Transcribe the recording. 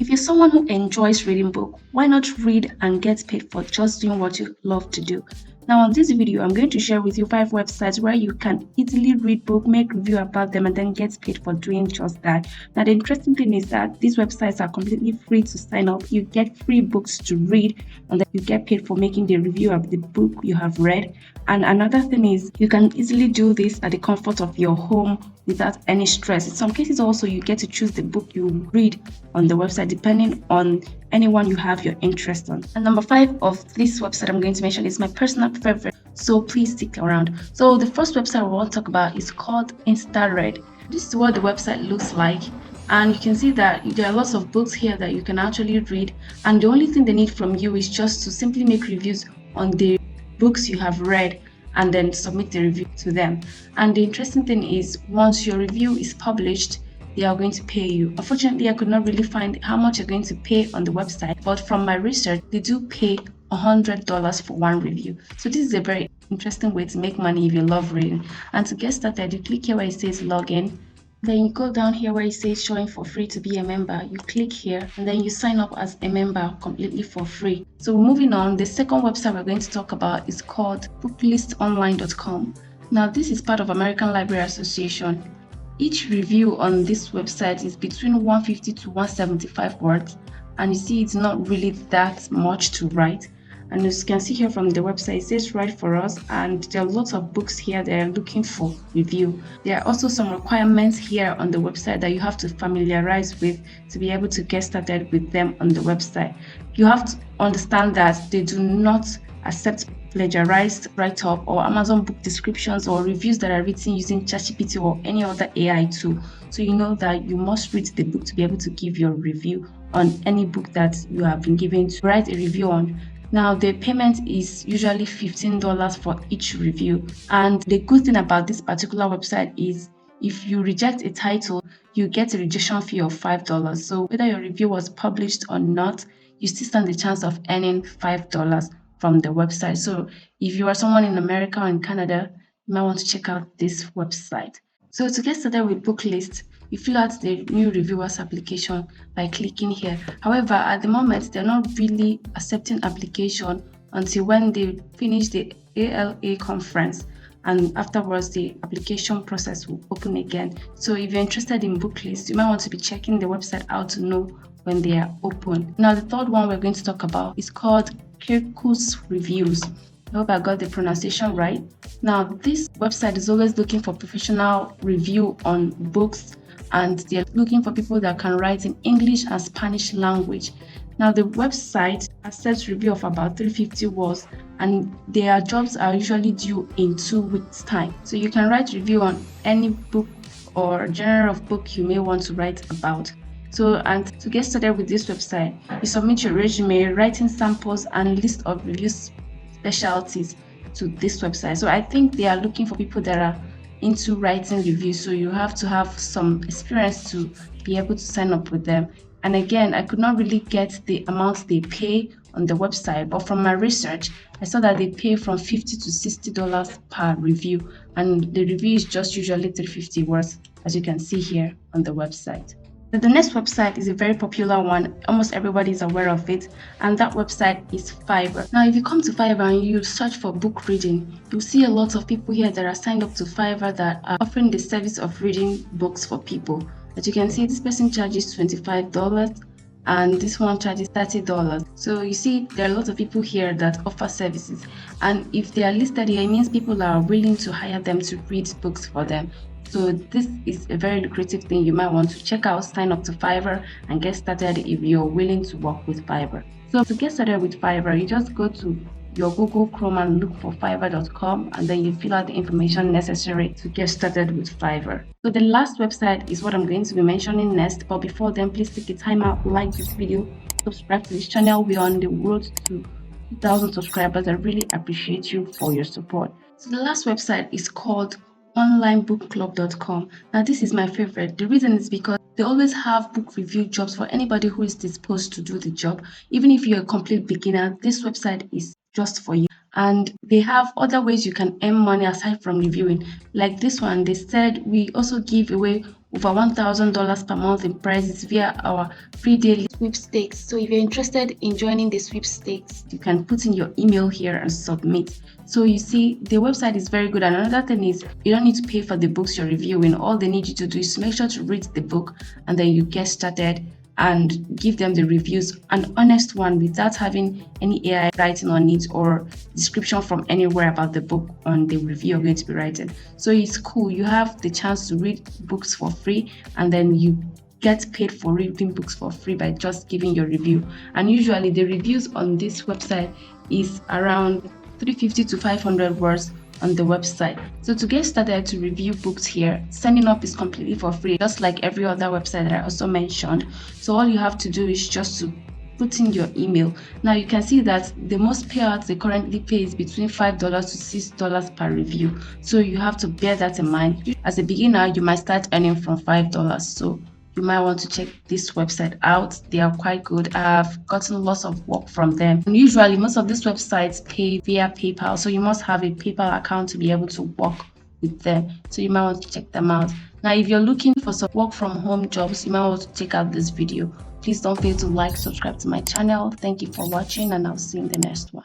If you're someone who enjoys reading books, why not read and get paid for just doing what you love to do? Now, on this video, I'm going to share with you 5 websites where you can easily read books, make review about them, and then get paid for doing just that. Now, the interesting thing is that these websites are completely free to sign up. You get free books to read, and then you get paid for making the review of the book you have read. And another thing is you can easily do this at the comfort of your home without any stress. In some cases also you get to choose the book you read on the website depending on anyone you have your interest on. And number 5 of this website I'm going to mention is my personal favorite, so please stick around. So the first website we want to talk about is called InstaRead. This is what the website looks like, and you can see that there are lots of books here that you can actually read, and the only thing they need from you is just to simply make reviews on the books you have read and then submit the review to them. And the interesting thing is, once your review is published, they are going to pay you. Unfortunately, I could not really find how much you're going to pay on the website, but from my research, they do pay $100 for one review. So this is a very interesting way to make money if you love reading. And to get started, you click here where it says login. Then you go down here where it says showing for free to be a member. You click here and then you sign up as a member completely for free. So moving on, the second website we're going to talk about is called booklistonline.com. Now this is part of American Library Association. Each review on this website is between 150 to 175 words, and you see it's not really that much to write. And as you can see here from the website, it says write for us, and there are lots of books here that are looking for review. There are also some requirements here on the website that you have to familiarize with to be able to get started with them on the website. You have to understand that they do not accept plagiarized write-up or Amazon book descriptions or reviews that are written using ChatGPT or any other AI tool. So you know that you must read the book to be able to give your review on any book that you have been given to write a review on. Now, the payment is usually $15 for each review. And the good thing about this particular website is if you reject a title, you get a rejection fee of $5. So whether your review was published or not, you still stand the chance of earning $5 from the website. So if you are someone in America or in Canada, you might want to check out this website. So to get started with Booklist, you fill out the new reviewers application by clicking here. However, at the moment, they're not really accepting application until when they finish the ALA conference, and afterwards the application process will open again. So if you're interested in Booklist, you might want to be checking the website out to know when they are open. Now, the third one we're going to talk about is called Kirkus Reviews. I hope I got the pronunciation right. Now, this website is always looking for professional review on books, and they're looking for people that can write in English and Spanish language. Now, the website accepts review of about 350 words, and their jobs are usually due in 2 weeks' time. So you can write review on any book or genre of book you may want to write about. So, and to get started with this website, you submit your resume, writing samples, and list of reviews specialties to this website. So I think they are looking for people that are into writing reviews. So you have to have some experience to be able to sign up with them. And again, I could not really get the amount they pay on the website, but from my research, I saw that they pay from $50 to $60 per review, and the review is just usually 350 words, as you can see here on the website. The next website is a very popular one. Almost everybody is aware of it, and that website is Fiverr. Now, if you come to Fiverr and you search for book reading, you'll see a lot of people here that are signed up to Fiverr that are offering the service of reading books for people. As you can see, this person charges $25 and this one charges $30. So you see, there are a lot of people here that offer services, and if they are listed here, it means people are willing to hire them to read books for them. So this is a very lucrative thing you might want to check out. Sign up to Fiverr and get started if you're willing to work with Fiverr. So to get started with Fiverr, you just go to your Google Chrome and look for fiverr.com, and then you fill out the information necessary to get started with Fiverr. So the last website is what I'm going to be mentioning next, but before then, please take a time out, like this video, subscribe to this channel. We're on the road to 2,000 subscribers. I really appreciate you for your support. So the last website is called onlinebookclub.com. Now this is my favorite. The reason is because they always have book review jobs for anybody who is disposed to do the job. Even if you're a complete beginner, this website is just for you. And they have other ways you can earn money aside from reviewing. Like this one, they said we also give away over $1,000 per month in prizes via our free daily sweepstakes. So if you're interested in joining the sweepstakes, you can put in your email here and submit. So you see, the website is very good. And another thing is, you don't need to pay for the books you're reviewing. All they need you to do is to make sure to read the book, and then you get started and give them the reviews, an honest one, without having any AI writing on it or description from anywhere about the book on the review you're going to be writing. So it's cool. You have the chance to read books for free, and then you get paid for reading books for free by just giving your review. And usually the reviews on this website is around 350 to 500 words on the website. So to get started to review books here, signing up is completely for free, just like every other website that I also mentioned. So all you have to do is just to put in your email. Now you can see that the most payouts they currently pay is between $5 to $6 per review. So you have to bear that in mind. As a beginner, you might start earning from $5. So you might want to check this website out. They are quite good. I've gotten lots of work from them. And usually most of these websites pay via PayPal. So you must have a PayPal account to be able to work with them. So you might want to check them out. Now, if you're looking for some work from home jobs, you might want to check out this video. Please don't fail to like, subscribe to my channel. Thank you for watching, and I'll see you in the next one.